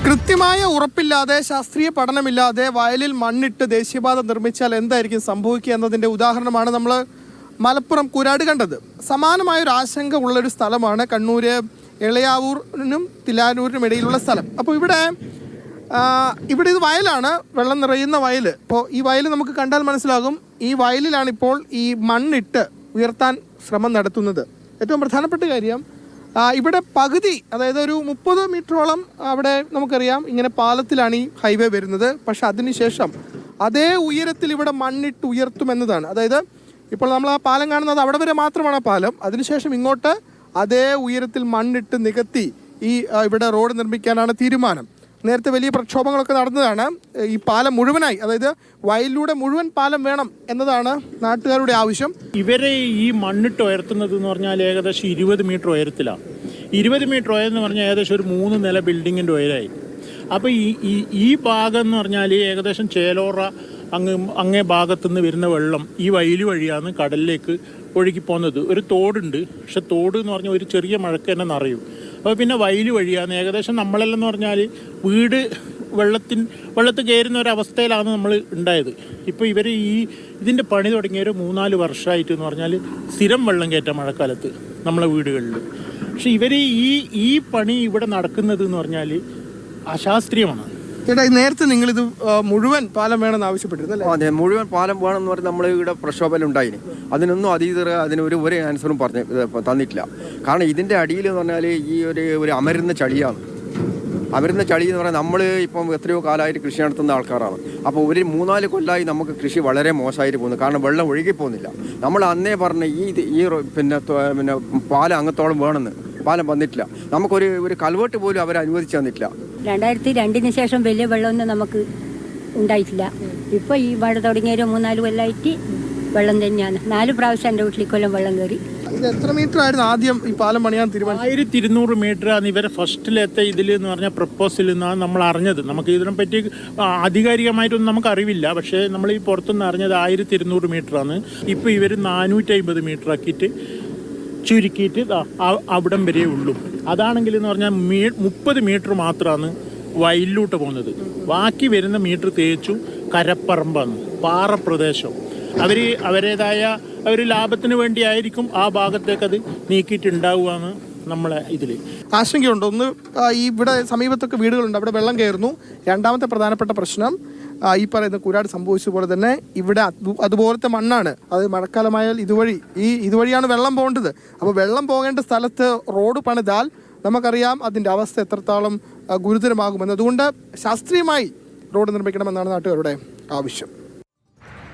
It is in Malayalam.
കൃത്യമായ ഉറപ്പില്ലാതെ ശാസ്ത്രീയ പഠനമില്ലാതെ വയലിൽ മണ്ണിട്ട് ദേശീയപാത നിർമ്മിച്ചാൽ എന്തായിരിക്കും സംഭവിക്കുക എന്നതിൻ്റെ ഉദാഹരണമാണ് നമ്മൾ മലപ്പുറം കുരാട് കണ്ടത്. സമാനമായൊരു ആശങ്ക ഉള്ളൊരു സ്ഥലമാണ് കണ്ണൂര് എളയാവൂരിനും തിലാനൂരിനും ഇടയിലുള്ള സ്ഥലം. അപ്പോൾ ഇവിടെ ഇത് വയലാണ്, വെള്ളം നിറയുന്ന വയൽ. ഇപ്പോൾ ഈ വയൽ നമുക്ക് കണ്ടാൽ മനസ്സിലാകും, ഈ വയലിലാണിപ്പോൾ ഈ മണ്ണിട്ട് ഉയർത്താൻ ശ്രമം നടത്തുന്നത്. ഏറ്റവും പ്രധാനപ്പെട്ട കാര്യം, ഇവിടെ പകുതി, അതായത് ഒരു 30 മീറ്ററോളം അവിടെ നമുക്കറിയാം ഇങ്ങനെ പാലത്തിലാണ് ഈ ഹൈവേ വരുന്നത്. പക്ഷെ അതിനുശേഷം അതേ ഉയരത്തിൽ ഇവിടെ മണ്ണിട്ട് ഉയർത്തുമെന്നതാണ്. അതായത് ഇപ്പോൾ നമ്മൾ ആ പാലം കാണുന്നത് അവിടെ വരെ മാത്രമാണ് ആ പാലം. അതിനുശേഷം ഇങ്ങോട്ട് അതേ ഉയരത്തിൽ മണ്ണിട്ട് നികത്തി ഈ ഇവിടെ റോഡ് നിർമ്മിക്കാനാണ് തീരുമാനം. നേരത്തെ വലിയ പ്രക്ഷോഭങ്ങളൊക്കെ നടന്നതാണ്. ഈ പാലം മുഴുവനായി, അതായത് വയലിലൂടെ മുഴുവൻ പാലം വേണം എന്നതാണ് നാട്ടുകാരുടെ ആവശ്യം. ഇവരെ ഈ മണ്ണിട്ട് ഉയർത്തുന്നത് എന്ന് പറഞ്ഞാൽ ഏകദേശം 20 മീറ്റർ ഉയരത്തിലാണ്. 20 മീറ്റർ ഉയരം എന്ന് പറഞ്ഞാൽ ഏകദേശം ഒരു 3 നില ബിൽഡിങ്ങിൻ്റെ ഉയരമായി. അപ്പോൾ ഈ ഭാഗം എന്ന് പറഞ്ഞാൽ ഏകദേശം ചേലോറ അങ്ങേ ഭാഗത്തുനിന്ന് വരുന്ന വെള്ളം ഈ വയൽ വഴിയാണ് കടലിലേക്ക് ഒഴുകി പോകുന്നത്. ഒരു തോടുണ്ട്, പക്ഷെ തോട് എന്ന് പറഞ്ഞാൽ ഒരു ചെറിയ മഴക്ക് തന്നെ നിറയും. അപ്പോൾ പിന്നെ വയൽ വഴിയാണ് ഏകദേശം നമ്മളെല്ലാം എന്ന് പറഞ്ഞാൽ വീട് വെള്ളത്തിൽ കയറുന്ന ഒരവസ്ഥയിലാണ് നമ്മൾ ഉണ്ടായത്. ഇപ്പോൾ ഇവർ ഇതിൻ്റെ പണി തുടങ്ങിയ ഒരു 3-4 വർഷമായിട്ട് എന്ന് പറഞ്ഞാൽ സ്ഥിരം വെള്ളം കയറ്റാം മഴക്കാലത്ത് നമ്മളെ വീടുകളിൽ. പക്ഷെ ഇവർ ഈ പണി ഇവിടെ നടക്കുന്നത് എന്ന് പറഞ്ഞാൽ അശാസ്ത്രീയമാണ്. ചേട്ടാ, നേരത്തെ നിങ്ങളിത് മുഴുവൻ പാലം വേണമെന്ന് ആവശ്യപ്പെട്ടിരുന്നല്ലേ? അതെ, മുഴുവൻ പാലം വേണമെന്ന് പറഞ്ഞ് നമ്മൾ ഇവിടെ പ്രക്ഷോഭം ഉണ്ടായിന്. അതിനൊന്നും അധികൃതർ ഒരു ആൻസറും തന്നിട്ടില്ല. കാരണം ഇതിൻ്റെ അടിയിൽ എന്ന് പറഞ്ഞാൽ ഈ ഒരു അമരുന്ന ചളിയാണ്. അമരുന്ന ചളി എന്ന് പറഞ്ഞാൽ നമ്മൾ ഇപ്പം എത്രയോ കാലമായിട്ട് കൃഷി നടത്തുന്ന ആൾക്കാരാണ്. അപ്പോൾ ഒരു 3-4 കൊല്ലമായി നമുക്ക് കൃഷി വളരെ മോശമായിട്ട് പോകുന്നു. കാരണം വെള്ളം ഒഴുകി പോകുന്നില്ല. നമ്മൾ അന്നേ പറഞ്ഞ ഈ പിന്നെ പാലം അങ്ങത്തോളം വേണമെന്ന്, പാലം വന്നിട്ടില്ല. നമുക്കൊരു കൽവേട്ട് പോലും അവർ അനുവദിച്ചു തന്നിട്ടില്ല. 2002 ശേഷം വലിയ വെള്ളമൊന്നും നമുക്ക് ഉണ്ടായിട്ടില്ല. ഇപ്പോൾ ഈ മഴ തുടങ്ങിയ 3-4 കൊല്ലമായിട്ട് വെള്ളം തന്നെയാണ്. 4 പ്രാവശ്യം എൻ്റെ വീട്ടിൽ കൊല്ലം വെള്ളം കയറി. ഇത് എത്ര മീറ്റർ ആയിരുന്നു ആദ്യം ഈ പാലം പണിയാൻ തീരുമാനം? 1200 മീറ്ററാണ് ഇവരെ ഫസ്റ്റിലത്തെ ഇതിൽ എന്ന് പറഞ്ഞാൽ പ്രപ്പോസൽ എന്നാണ് നമ്മൾ അറിഞ്ഞത്. നമുക്ക് ഇതിനെപ്പറ്റി ആധികാരികമായിട്ടൊന്നും നമുക്ക് അറിവില്ല. പക്ഷേ നമ്മൾ ഈ പുറത്തുനിന്ന് അറിഞ്ഞത് 1200 മീറ്ററാണ്. ഇപ്പോൾ ഇവർ 450 മീറ്റർ ആക്കിയിട്ട് ചുരുക്കിയിട്ട് അവിടം വരെ ഉള്ളൂ. അതാണെങ്കിൽ എന്ന് പറഞ്ഞാൽ 30 മീറ്റർ മാത്രമാണ് വയലിലോട്ട് പോകുന്നത്. ബാക്കി വരുന്ന മീറ്റർ തേച്ചു കരപ്പറമ്പാണ്, പാറപ്രദേശം. അവരുടേതായ ലാഭത്തിന് വേണ്ടിയായിരിക്കും ആ ഭാഗത്തേക്ക് അത് നീക്കിയിട്ടുണ്ടാവുകയാണ് നമ്മളെ ഇതിൽ. ആശങ്കയുണ്ട്. ഒന്ന്, ഈ ഇവിടെ സമീപത്തൊക്കെ വീടുകളുണ്ട്, അവിടെ വെള്ളം കയറുന്നു. രണ്ടാമത്തെ പ്രധാനപ്പെട്ട പ്രശ്നം, ഈ പറയുന്ന കുരാട് സംഭവിച്ച പോലെ തന്നെ ഇവിടെ അതുപോലത്തെ മണ്ണാണ്. അത് മഴക്കാലമായാൽ ഇതുവഴിയാണ് വെള്ളം പോകേണ്ടത്. അപ്പോൾ വെള്ളം പോകേണ്ട സ്ഥലത്ത് റോഡ് പണിതാൽ നമുക്കറിയാം അതിൻ്റെ അവസ്ഥ എത്രത്തോളം ഗുരുതരമാകുമെന്ന്. അതുകൊണ്ട് ശാസ്ത്രീയമായി റോഡ് നിർമ്മിക്കണമെന്നാണ് നാട്ടുകാരുടെ ആവശ്യം.